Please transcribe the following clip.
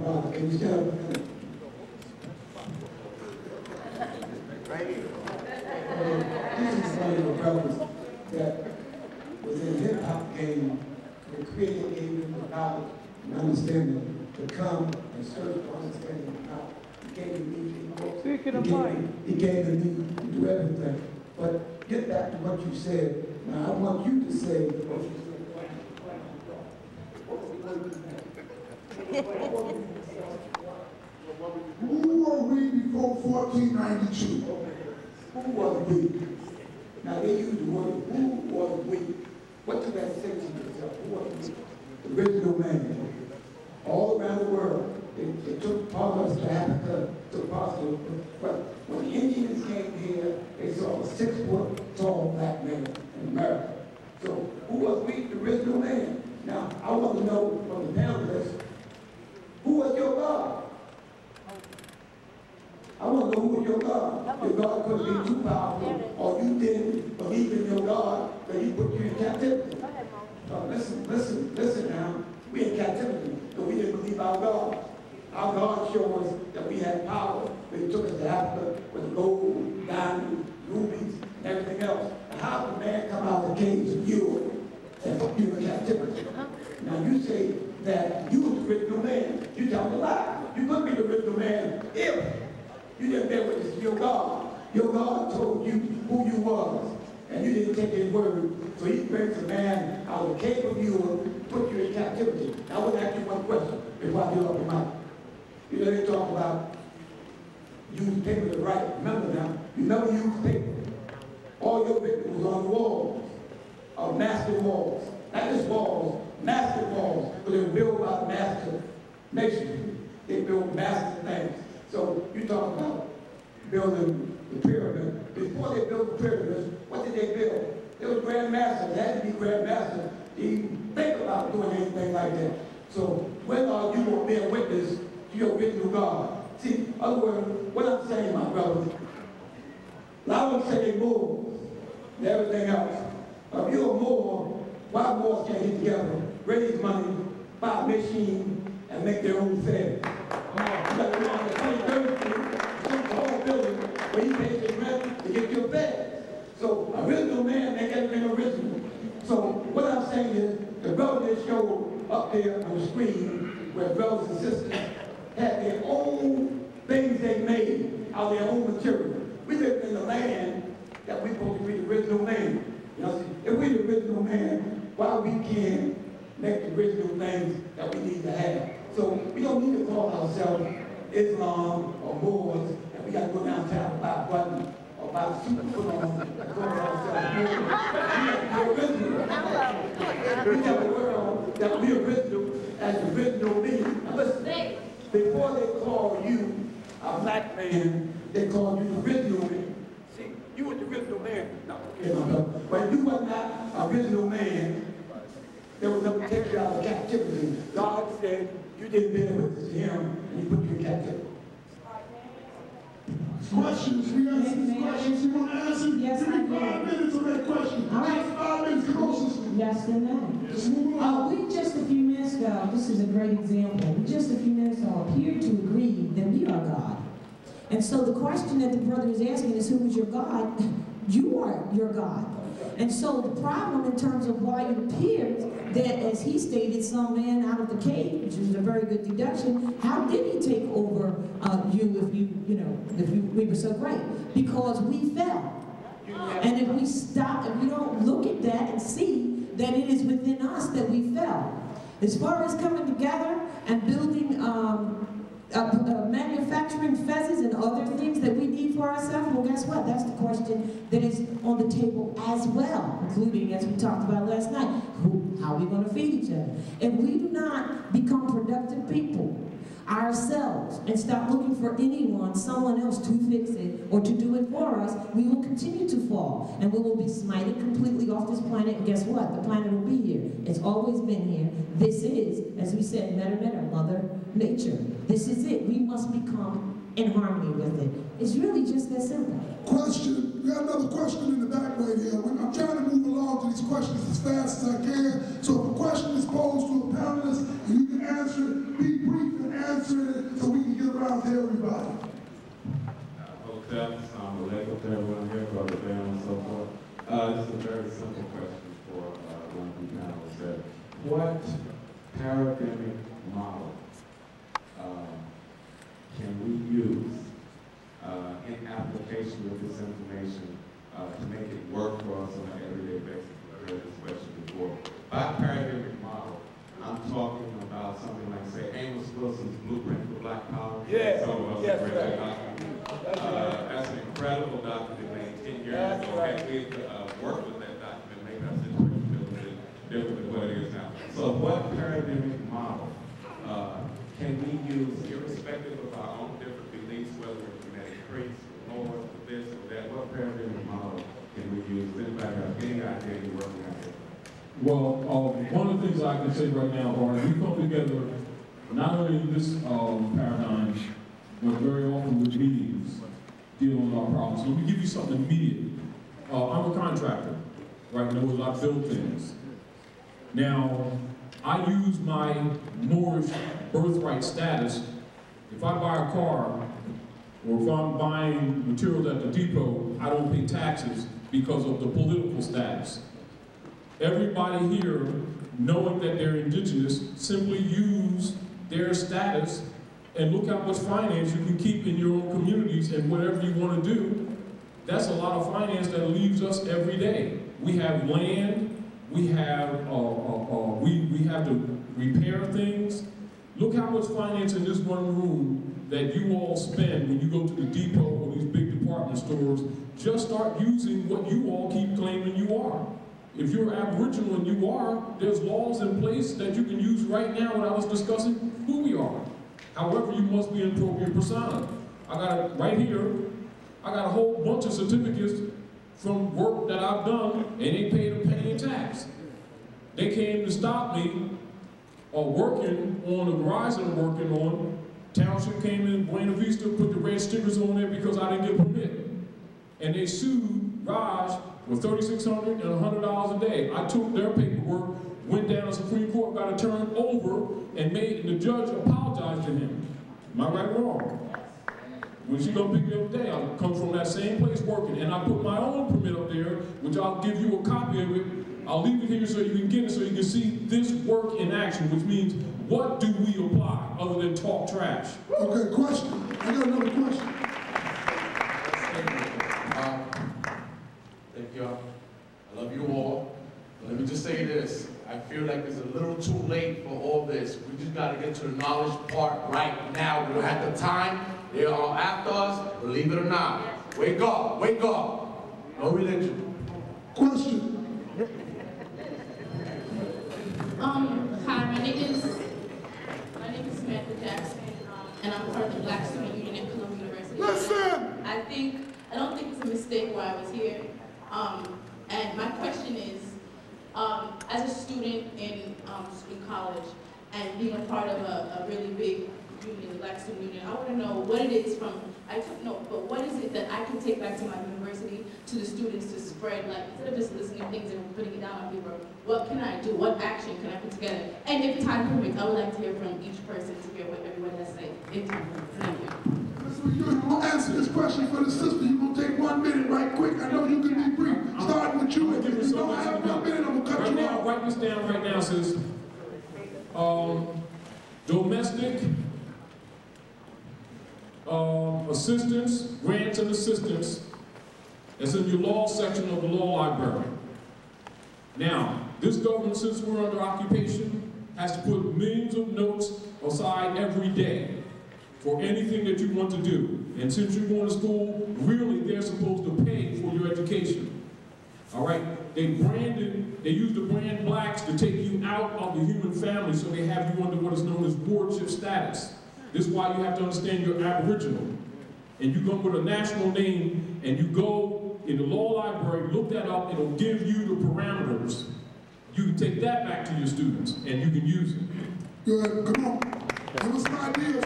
God. Can you stand up? Right here. This is one of the brothers that was in hip hop game. The Creator gave him the knowledge and understanding to come and search for understanding of God. He gave me, he gave me to do everything. But get back to what you said. Now I want you to say what you said. Who were we before 1492? Who was we? Now they use the word, who was we? What does that say to yourself? Who was we? The original man. All around the world. They took part of us to Africa, took parts of it. But when the Indians came here, they saw a 6-foot tall black man in America. So who was we? The original man. Now I want to know from the panelists, who was your God? I want to know who was your God. Your God couldn't be too powerful, or you didn't believe in your God, that he put you in captivity. Listen now. We in captivity, but we didn't believe our God. Our God showed us that we had power when he took us to Africa with gold, diamonds, rubies, and everything else. And how did man come out of the caves of Europe and put you in captivity? Now you say that you was the original man. You tell a lie. You couldn't be the original man if you didn't bear witness to your God. Your God told you who you was, and you didn't take his word. So he brings a man out of the cave of Europe, put you in captivity. Now I want to ask you one question before I get off the mic. You know, they talk about use paper to write. Remember now, you never use paper. All your victims was on the walls, master walls. Not just walls, master walls, but they were built by the master nation. They built master things. So you talk about building the pyramid. Before they built the pyramids, what did they build? They were grand masters. They had to be grand masters to even think about doing anything like that. So when are you going to be a witness to your original God? See, in other words, what I'm saying, my brothers, a lot of them say they Moors and everything else. If you're a Moor, why Moors can't get together, raise money, buy a machine, and make their own fare? You got to go on the 23rd Street, some tall building where you pay your rent to get your bed. So original man make everything original. So what I'm saying is, the brothers that showed up there on the screen, where brothers and sisters had their own things they made out of their own material. We live in the land that we're supposed to be the original man. You know, if we're the original man, why we can't make the original things that we need to have? So we don't need to call ourselves Islam or Moors, and we got to go downtown and buy a button or buy a super put on and call ourselves Moors. We have to be original. We tell the world that we original as the original me. Now listen, before they call you a black man, they call you the original man. See, you were the original man. No, okay, my brother. But you were not an original man. There was no take you out of captivity. God said you didn't bear witness to him, and he put you in captivity. Questions? We got some questions. You want to answer? Yes, give me 5 minutes on that question. All right. Just 5 minutes. Come on, sister. Yes and no. Just move on. We just a few minutes ago, this is a great example, we just a few minutes ago appeared to agree that we are God. And so the question that the brother is asking is, who is your God? You are your God. And so the problem in terms of why it appears that, as he stated, some man out of the cave, which is a very good deduction, how did he take over you if we were so great? Because we fell. And if we stop, if we don't look at that and see that it is within us that we fell. As far as coming together and building manufacturing fezzes and other things that we need for ourselves, well, guess what? That's the question that is on the table as well, including, as we talked about last night, how are we going to feed each other? If we do not become productive people ourselves and stop looking for anyone, someone else to fix it or to do it for us, we will continue to fall and we will be smited completely off this planet. And guess what? The planet will be here. It's always been here. This is, as we said, Mother Nature. This is it. We must become in harmony with it. It's really just that simple. Question. We got another question in the back right here. I'm trying to move along to these questions as fast as I can. So if a question is posed to a panelist and you can answer it, be brief and answer it what paradigmic model can we use in application of this information to make it work for us on an everyday basis? I heard this question before. By paradigmic model, I'm talking about something like, say, Amos Wilson's Blueprint for Black Power. Yes, yes, that's an incredible document made 10 years ago. Had we worked with that document, maybe our situation would be a little bit different than what it is now. So what paradigmic model can we use, irrespective of our own different beliefs, whether we're genetic priests, or Lord, or this or that, what paradigmic model can we use? Does anybody have any idea you're working on it? Well, one of the things I can say right now, Lauren, we come together not only in this paradigm, but very often with meetings dealing with our problems. So let me give you something immediate. I'm a contractor, right? In other words, I build things. Now, I use my Moorish birthright status. If I buy a car, or if I'm buying materials at the depot, I don't pay taxes because of the political status. Everybody here, knowing that they're indigenous, simply use their status and look how much finance you can keep in your own communities and whatever you want to do. That's a lot of finance that leaves us every day. We have land, we have to repair things. Look how much finance in this one room that you all spend when you go to the depot or these big department stores. Just start using what you all keep claiming you are. If you're Aboriginal and you are, there's laws in place that you can use right now when I was discussing who we are. However, you must be an appropriate persona. I got it right here. I got a whole bunch of certificates from work that I've done, and they paid a penny in tax. They came to stop me working on the garage that I'm working on. Township came in, Buena Vista, put the red stickers on there because I didn't get a permit. And they sued Raj for $3,600 and $100 a day. I took their paperwork, went down to the Supreme Court, got it turned over, and the judge apologized to him. Am I right or wrong? When she gonna pick me up today, I come from that same place working, and I put my own permit up there, which I'll give you a copy of it. I'll leave it here so you can get it, so you can see this work in action, which means, what do we apply other than talk trash? Okay, question. I got another question. Thank y'all. I love you all. But let me just say this. I feel like it's a little too late for all this. We just got to get to the knowledge part right now. We don't have the time. They are after us, believe it or not. Wake up, wake up. No religion. Question. Hi, my name is Samantha Jackson, and I'm part of the Black Student Union at Columbia University. Listen! I don't think it's a mistake why I was here. And my question is, as a student in college and being a part of a really big union, the Black Student Union, I want to know what it is but what is it that I can take back to my university, to the students, to spread, like, instead of just listening to things and putting it down on paper, what can I do? What action can I put together? And if time permits, I would like to hear from each person to hear what everyone has to say. If time permits. Thank you. You're going to answer this question for the sister. You're going to take 1 minute right quick. I know you can be brief. Starting with you. If you don't have 1 minute, I'm going to cut you off. Write this down right now, sis. Domestic assistance, grants and assistance. It's in your law section of the law library. Now, this government, since we're under occupation, has to put millions of notes aside every day for anything that you want to do. And since you're going to school, really they're supposed to pay for your education. All right? They use the brand blacks to take you out of the human family, so they have you under what is known as wardship status. This is why you have to understand you're Aboriginal. And you come with a national name, and you go in the law library, look that up, it'll give you the parameters. You can take that back to your students, and you can use it. Good, come on. Give us some ideas.